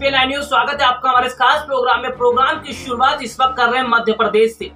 SPN news स्वागत है आपका हमारे इस खास प्रोग्राम में। प्रोग्राम की शुरुआत इस वक्त कर रहे हैं मध्य प्रदेश से।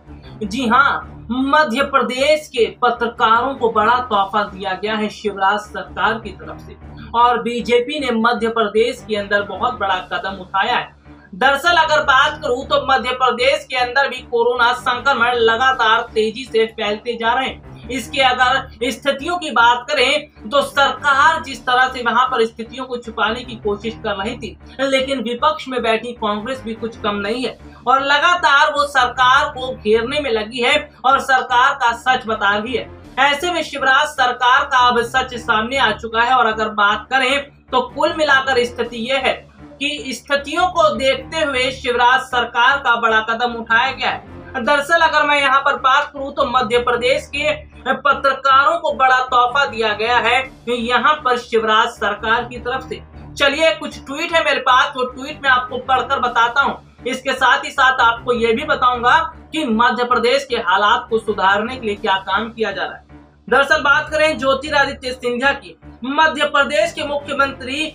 जी हाँ, मध्य प्रदेश के पत्रकारों को बड़ा तोहफा दिया गया है शिवराज सरकार की तरफ से और बीजेपी ने मध्य प्रदेश के अंदर बहुत बड़ा कदम उठाया है। दरअसल अगर बात करूं तो मध्य प्रदेश के अंदर भी कोरोना संक्रमण लगातार तेजी से फैलते जा रहे हैं। इसके अगर स्थितियों की बात करें तो सरकार जिस तरह से वहां पर स्थितियों को छुपाने की कोशिश कर रही थी, लेकिन विपक्ष में बैठी कांग्रेस भी कुछ कम नहीं है और लगातार वो सरकार को घेरने में लगी है और सरकार का सच बता रही है। ऐसे में शिवराज सरकार का अब सच सामने आ चुका है और अगर बात करें तो कुल मिलाकर स्थिति ये है कि स्थितियों को देखते हुए शिवराज सरकार का बड़ा कदम उठाया गया है। दरअसल अगर मैं यहाँ पर बात करूँ तो मध्य प्रदेश के पत्रकारों को बड़ा तोहफा दिया गया है यहाँ पर शिवराज सरकार की तरफ से। चलिए कुछ ट्वीट है मेरे पास, वो ट्वीट में आपको पढ़कर बताता हूँ। इसके साथ ही साथ आपको ये भी बताऊंगा कि मध्य प्रदेश के हालात को सुधारने के लिए क्या काम किया जा रहा है। दरअसल बात करें ज्योतिरादित्य सिंधिया की, मध्य प्रदेश के मुख्यमंत्री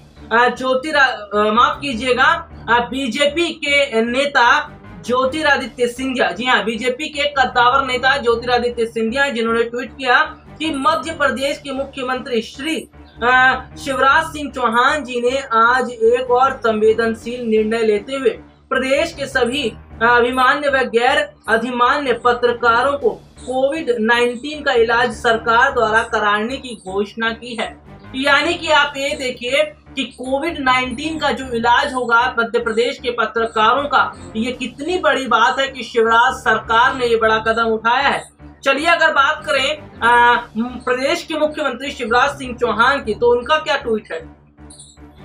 बीजेपी के नेता ज्योतिरादित्य सिंधिया, जी हाँ, बीजेपी के कद्दावर नेता ज्योतिरादित्य सिंधिया जिन्होंने ट्वीट किया कि मध्य प्रदेश के मुख्यमंत्री श्री शिवराज सिंह चौहान जी ने आज एक और संवेदनशील निर्णय लेते हुए प्रदेश के सभी अभिमान्य व गैर अधिमान्य पत्रकारों को कोविड-19 का इलाज सरकार द्वारा कराने की घोषणा की है। यानी कि आप ये देखिए कि कोविड-19 का जो इलाज होगा मध्य प्रदेश के पत्रकारों का, ये कितनी बड़ी बात है कि शिवराज सरकार ने ये बड़ा कदम उठाया है। चलिए अगर बात करें प्रदेश के मुख्यमंत्री शिवराज सिंह चौहान की, तो उनका क्या ट्वीट है।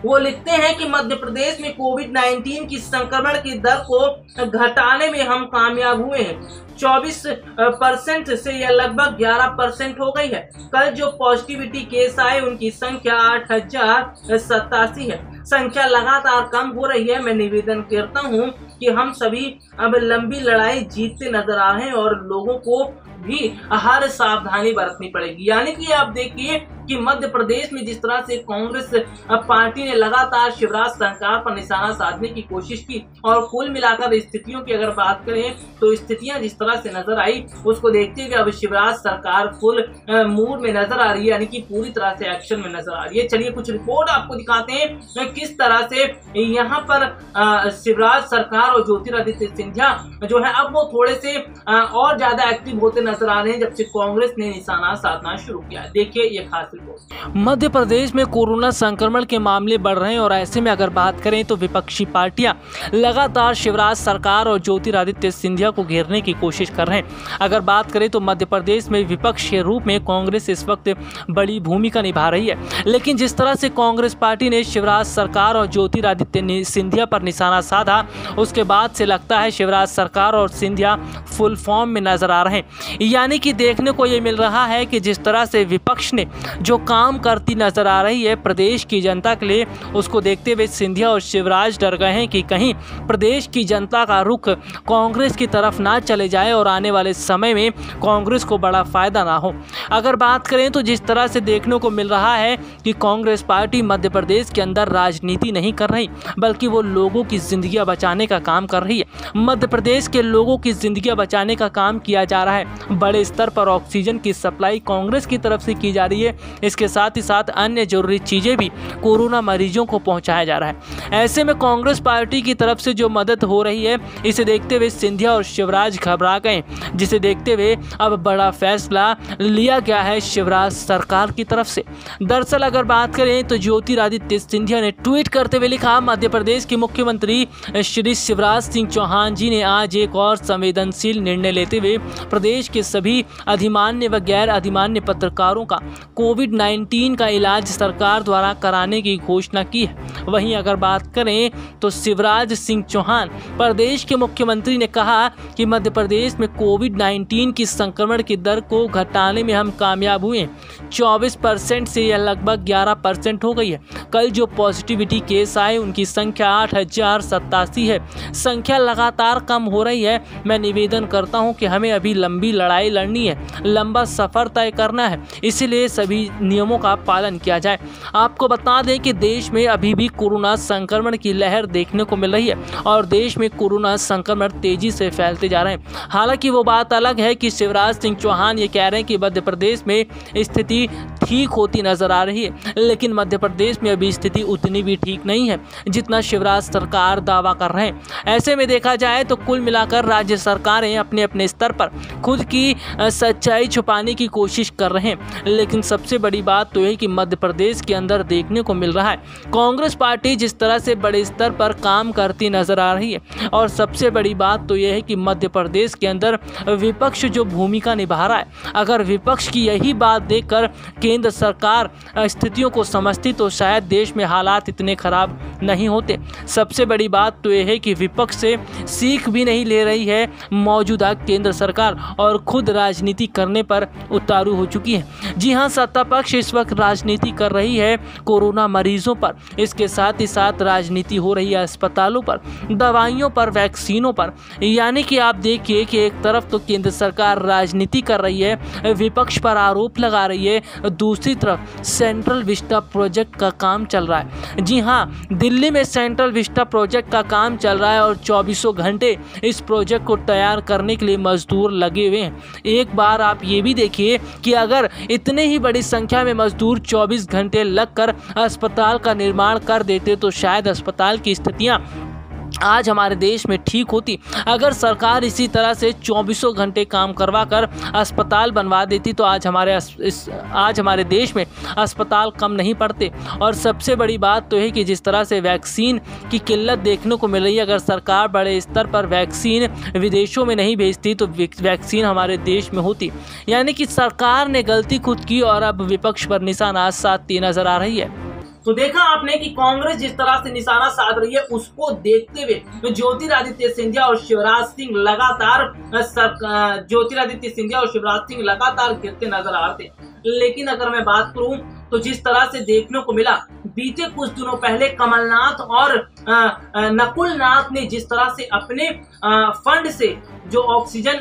वो लिखते हैं कि मध्य प्रदेश में कोविड-19 की संक्रमण की दर को घटाने में हम कामयाब हुए हैं। 24% से यह लगभग 11% हो गई है। कल जो पॉजिटिविटी केस आए उनकी संख्या 8087 है। संख्या लगातार कम हो रही है। मैं निवेदन करता हूं कि हम सभी अब लंबी लड़ाई जीतते नजर आ रहे हैं और लोगों को भी हर सावधानी बरतनी पड़ेगी। यानी कि आप देखिए कि मध्य प्रदेश में जिस तरह से कांग्रेस पार्टी ने लगातार शिवराज सरकार पर निशाना साधने की कोशिश की और कुल मिलाकर स्थितियों की अगर बात करें तो स्थितियां जिस तरह से नजर आई उसको देखते हुए अब शिवराज सरकार फुल मूड में नजर आ रही है, यानी कि पूरी तरह से एक्शन में नजर आ रही है। चलिए कुछ रिपोर्ट आपको दिखाते हैं किस तरह से यहाँ पर शिवराज सरकार और ज्योतिरादित्य सिंधिया जो है अब वो थोड़े से और ज्यादा एक्टिव होते नजर आ रहे हैं जब से कांग्रेस ने निशाना साधना शुरू किया। देखिए ये खास रिपोर्ट। मध्य प्रदेश में कोरोना संक्रमण के मामले बढ़ रहे हैं और ऐसे में अगर बात करें तो विपक्षी पार्टियां लगातार शिवराज सरकार और ज्योतिरादित्य सिंधिया को घेरने की कोशिश कर रहे हैं। अगर बात करें तो मध्य प्रदेश में विपक्ष के रूप में कांग्रेस इस वक्त बड़ी भूमिका निभा रही है, लेकिन जिस तरह से कांग्रेस पार्टी ने शिवराज सरकार और ज्योतिरादित्य सिंधिया पर निशाना साधा उसके बाद से लगता है शिवराज सरकार और सिंधिया फुल फॉर्म में नजर आ रहे हैं। यानी कि देखने को ये मिल रहा है कि जिस तरह से विपक्ष ने जो काम करती नजर आ रही है प्रदेश की जनता के लिए, उसको देखते हुए सिंधिया और शिवराज डर गए हैं कि कहीं प्रदेश की जनता का रुख कांग्रेस की तरफ ना चले जाए और आने वाले समय में कांग्रेस को बड़ा फायदा ना हो। अगर बात करें तो जिस तरह से देखने को मिल रहा है कि कांग्रेस पार्टी मध्य प्रदेश के अंदर राजनीति नहीं कर रही बल्कि वो लोगों की जिंदगियां बचाने का काम कर रही है। मध्य प्रदेश के लोगों की जिंदगियां बचाने का काम किया जा रहा है। बड़े स्तर पर ऑक्सीजन की सप्लाई कांग्रेस की तरफ से की जा रही है। इसके साथ ही साथ अन्य जरूरी चीजें भी कोरोना मरीजों को पहुंचाया जा रहा है। ऐसे में कांग्रेस पार्टी की तरफ से जो मदद हो रही है इसे देखते हुए सिंधिया और शिवराज घबरा गए, जिसे देखते हुए अब बड़ा फैसला लिया गया है शिवराज सरकार की तरफ से। दरअसल अगर बात करें तो ज्योतिरादित्य सिंधिया ने ट्वीट करते हुए लिखा, मध्य प्रदेश के मुख्यमंत्री श्री शिवराज सिंह चौहान जी ने आज एक और संवेदनशील निर्णय लेते हुए प्रदेश के सभी अधिमान्य व गैर अधिमान्य पत्रकारों का कोविड-19 का इलाज सरकार द्वारा कराने की घोषणा की है। वहीं अगर बात करें तो शिवराज सिंह चौहान प्रदेश के मुख्यमंत्री ने कहा कि मध्य प्रदेश में कोविड-19 की संक्रमण की दर को घटाने में हम कामयाब हुए। 24% से यह लगभग 11% हो गई है। कल जो पॉजिटिविटी केस आए उनकी संख्या 8087 है। संख्या लगातार कम हो रही है। मैं निवेदन करता हूं कि हमें अभी लंबी लड़ाई लड़नी है, लंबा सफर तय करना है, इसलिए सभी नियमों का पालन किया जाए। आपको बता दें कि देश में अभी भी कोरोना संक्रमण की लहर देखने को मिल रही है और देश में कोरोना संक्रमण तेजी से फैलते जा रहे हैं। हालांकि वो बात अलग है कि शिवराज सिंह चौहान ये कह रहे हैं कि मध्य प्रदेश में स्थिति ठीक होती नजर आ रही है, लेकिन मध्य प्रदेश में अभी स्थिति उतनी भी ठीक नहीं है जितना शिवराज सरकार दावा कर रहे हैं। ऐसे में देखा जाए तो कुल मिलाकर राज्य सरकारें अपने अपने स्तर पर खुद की सच्चाई छुपाने की कोशिश कर रहे हैं, लेकिन सबसे बड़ी बात तो यह कि मध्य प्रदेश के अंदर देखने को मिल रहा है कांग्रेस पार्टी जिस तरह से बड़े स्तर पर काम करती नजर आ रही है। और सबसे बड़ी बात तो यह है कि मध्य प्रदेश के अंदर विपक्ष जो भूमिका निभा रहा है, अगर विपक्ष की यही बात देखकर केंद्र सरकार स्थितियों को समझती तो शायद देश में हालात इतने खराब नहीं होते। सबसे बड़ी बात तो यह है कि विपक्ष से सीख भी नहीं ले रही है मौजूदा केंद्र सरकार और खुद राजनीति करने पर उतारू हो चुकी है। जी हां, सत्ता पक्ष इस वक्त राजनीति कर रही है कोरोना मरीजों पर, इसके साथ ही साथ राजनीति हो रही है अस्पतालों पर, दवाइयों पर, वैक्सीनों पर। यानी कि आप देखिए कि एक तरफ तो केंद्र सरकार राजनीति कर रही है, विपक्ष पर आरोप लगा रही है, दूसरी तरफ सेंट्रल विस्टा प्रोजेक्ट का काम चल रहा है। जी हां, दिल्ली में सेंट्रल विस्टा प्रोजेक्ट का काम चल रहा है और 24 घंटे इस प्रोजेक्ट को तैयार करने के लिए मजदूर लगे हुए हैं। एक बार आप ये भी देखिए कि अगर इतने ही बड़ी संख्या में मजदूर 24 घंटे लगकर अस्पताल का निर्माण कर देते तो शायद अस्पताल की स्थितियां आज हमारे देश में ठीक होती। अगर सरकार इसी तरह से 24 घंटे काम करवाकर अस्पताल बनवा देती तो आज हमारे देश में अस्पताल कम नहीं पड़ते। और सबसे बड़ी बात तो है कि जिस तरह से वैक्सीन की किल्लत देखने को मिल रही है, अगर सरकार बड़े स्तर पर वैक्सीन विदेशों में नहीं भेजती तो वैक्सीन हमारे देश में होती। यानी कि सरकार ने गलती खुद की और अब विपक्ष पर निशाना साधती नजर आ रही है। तो देखा आपने कि कांग्रेस जिस तरह से निशाना साध रही है, उसको देखते हुए ज्योतिरादित्य सिंधिया और शिवराज सिंह लगातार गिरते नजर आ रहे थे। लेकिन अगर मैं बात करूं तो जिस तरह से देखने को मिला बीते कुछ दिनों पहले कमलनाथ और नकुल नाथ ने जिस तरह से अपने फंड से जो ऑक्सीजन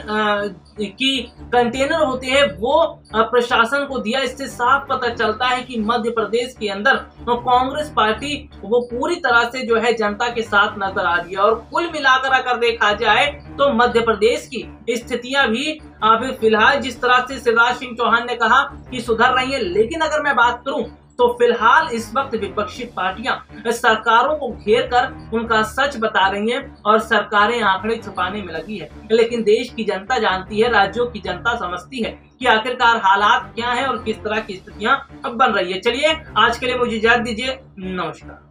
की कंटेनर होते हैं वो प्रशासन को दिया, इससे साफ पता चलता है कि मध्य प्रदेश के अंदर कांग्रेस पार्टी वो पूरी तरह से जो है जनता के साथ नजर आ रही है। और कुल मिलाकर अगर देखा जाए तो मध्य प्रदेश की स्थितियां भी अभी फिलहाल जिस तरह से शिवराज सिंह चौहान ने कहा कि सुधर रही है, लेकिन अगर मैं बात करूं तो फिलहाल इस वक्त विपक्षी पार्टियां सरकारों को घेर कर उनका सच बता रही हैं और सरकारें आंकड़े छुपाने में लगी है। लेकिन देश की जनता जानती है, राज्यों की जनता समझती है कि आखिरकार हालात क्या है और किस तरह की स्थितियां अब बन रही है। चलिए आज के लिए मुझे इजाजत दीजिए, नमस्कार।